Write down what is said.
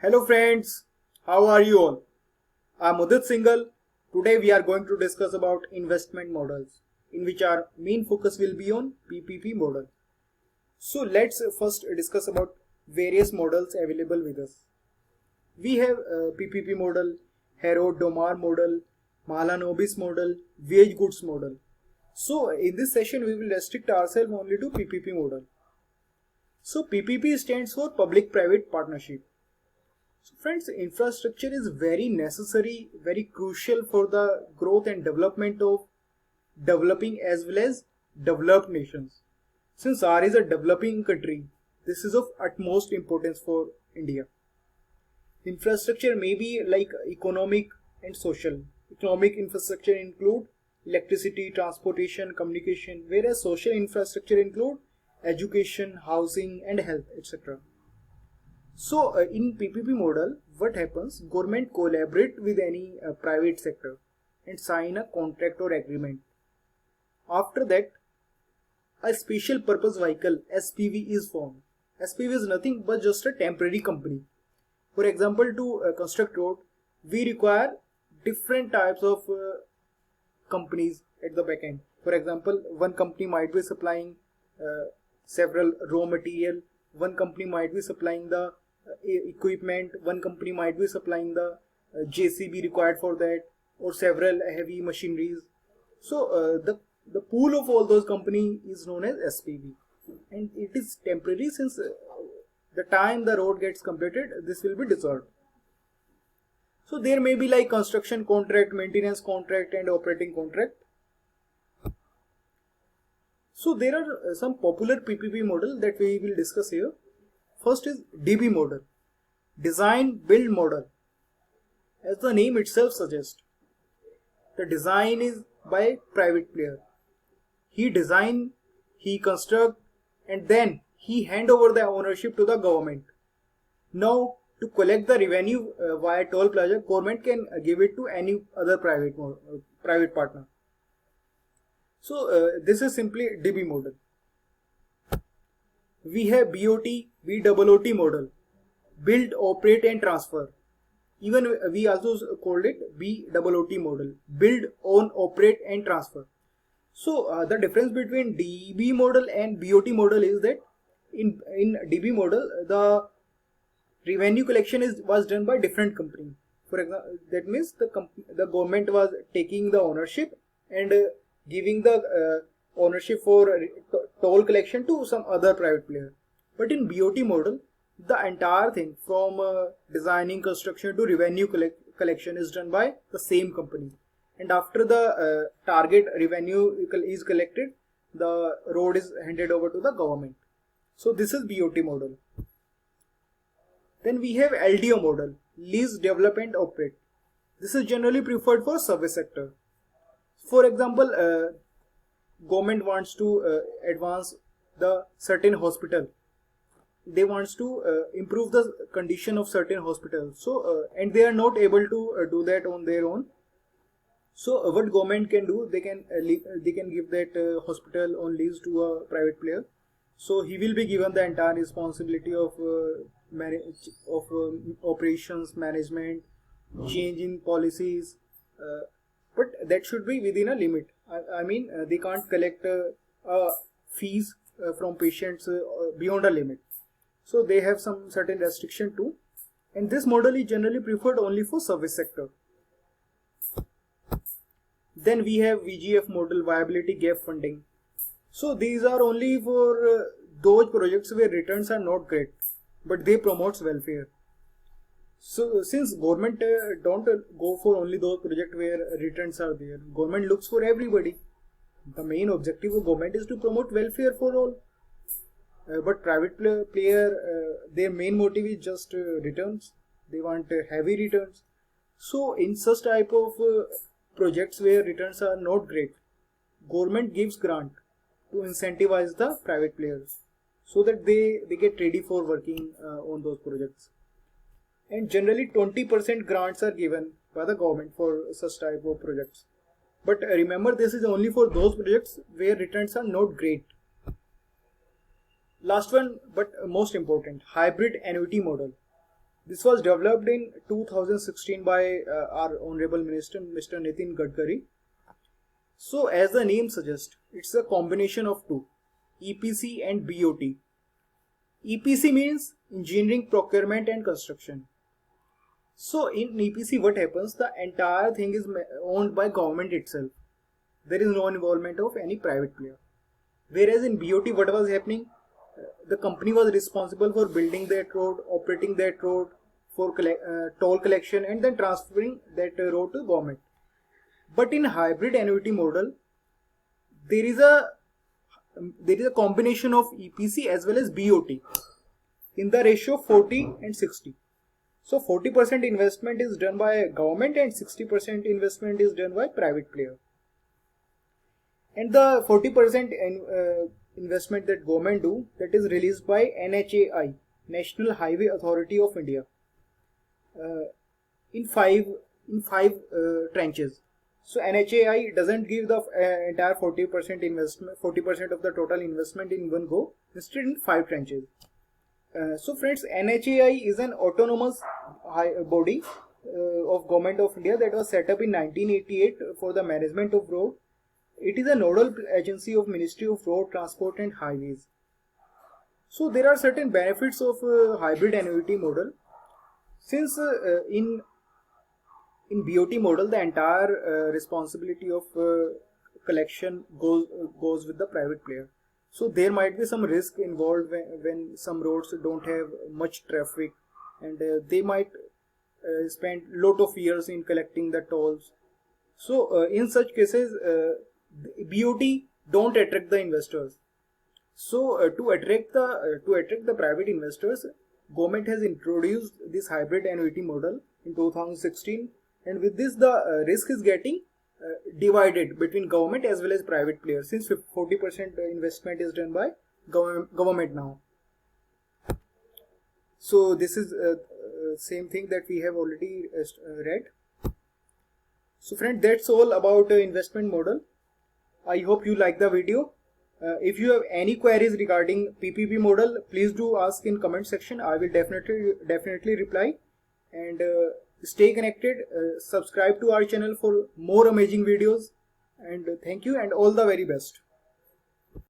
Hello friends, how are you all? I'm Udit Singhal. Today we are going to discuss about investment models in which our main focus will be on PPP model. So let's first discuss about various models available with us. We have PPP model, Harrod-Domar model, Mahalanobis model, wage goods model. So in this session we will restrict ourselves only to PPP model. So PPP stands for public-private partnership. So friends, infrastructure is very necessary, very crucial for the growth and development of developing as well as developed nations. Since R is a developing country, this is of utmost importance for India. Infrastructure may be like economic and social. Economic infrastructure include electricity, transportation, communication, whereas social infrastructure include education, housing and health, etc. So in PPP model, what happens? Government collaborate with any private sector and sign a contract or agreement. After that, a special purpose vehicle SPV is formed. SPV is nothing but just a temporary company. For example, to construct road, we require different types of companies at the back end. For example, one company might be supplying several raw material. One company might be supplying the equipment. One company might be supplying the JCB required for that, or several heavy machineries. So the pool of all those companies is known as SPV, and it is temporary since the time the road gets completed, this will be dissolved. So there may be like construction contract, maintenance contract and operating contract. So there are some popular PPP model that we will discuss here. First is DB model, design build model. As the name itself suggests, the design is by private player. He design, he construct, and then he hand over the ownership to the government. Now to collect the revenue via toll plaza, government can give it to any other private partner. So this is simply DB model. We have BOOT model, build, operate and transfer. Even we also called it BOOT model, build, own, operate and transfer. So the difference between DB model and BOT model is that in DB model the revenue collection was done by different company. For example, that means the government was taking the ownership and giving the ownership for toll collection to some other private player. But in BOT model, the entire thing from designing, construction to revenue collection is done by the same company. And after the target revenue is collected, the road is handed over to the government. So this is BOT model. Then we have LDO model, lease, develop and operate. This is generally preferred for service sector. For example, government wants to advance the certain hospital. They wants to improve the condition of certain hospitals. So and they are not able to do that on their own. So what government can do, they can give that hospital on lease to a private player. So he will be given the entire responsibility of operations, management, change in policies, but that should be within a limit. I mean, they can't collect fees from patients beyond a limit. So they have some certain restriction too. And this model is generally preferred only for service sector. Then we have VGF model, viability gap funding. So these are only for those projects where returns are not great, but they promotes welfare. So since government don't go for only those projects where returns are there, government looks for everybody. The main objective of government is to promote welfare for all. But private player, their main motive is just returns. They want heavy returns. So in such type of projects where returns are not great, government gives grant to incentivize the private players so that they get ready for working on those projects. And generally 20% grants are given by the government for such type of projects. But remember, this is only for those projects where returns are not great. Last one, but most important, hybrid annuity model. This was developed in 2016 by our Honorable Minister, Mr. Nitin Gadkari. So as the name suggests, it's a combination of two, EPC and BOT. EPC means engineering, procurement and construction. So in EPC what happens, the entire thing is owned by government itself. There is no involvement of any private player. Whereas in BOT what was happening, the company was responsible for building that road, operating that road, for toll collection and then transferring that road to government. But in hybrid annuity model, there is a combination of EPC as well as BOT in the ratio 40 and 60. So 40% investment is done by government and 60% investment is done by private player. And the 40% investment that government do, that is released by NHAI, National Highway Authority of India, in five tranches. So NHAI doesn't give the entire 40% investment, 40% of the total investment in one go, instead in 5 tranches. So friends, NHAI is an autonomous body of Government of India that was set up in 1988 for the management of road. It is a nodal agency of Ministry of Road Transport and Highways. So there are certain benefits of hybrid annuity model. Since in BOT model the entire responsibility of collection goes with the private player. So there might be some risk involved when some roads don't have much traffic, and they might spend lot of years in collecting the tolls. So in such cases BOT don't attract the investors. So to attract the private investors, government has introduced this hybrid annuity model in 2016, and with this the risk is getting divided between government as well as private players, since 40% investment is done by government now. So this is same thing that we have already read. So friend, that's all about investment model. I hope you like the video. If you have any queries regarding PPP model, please do ask in comment section. I will definitely reply. And stay connected. Subscribe to our channel for more amazing videos. And thank you and all the very best.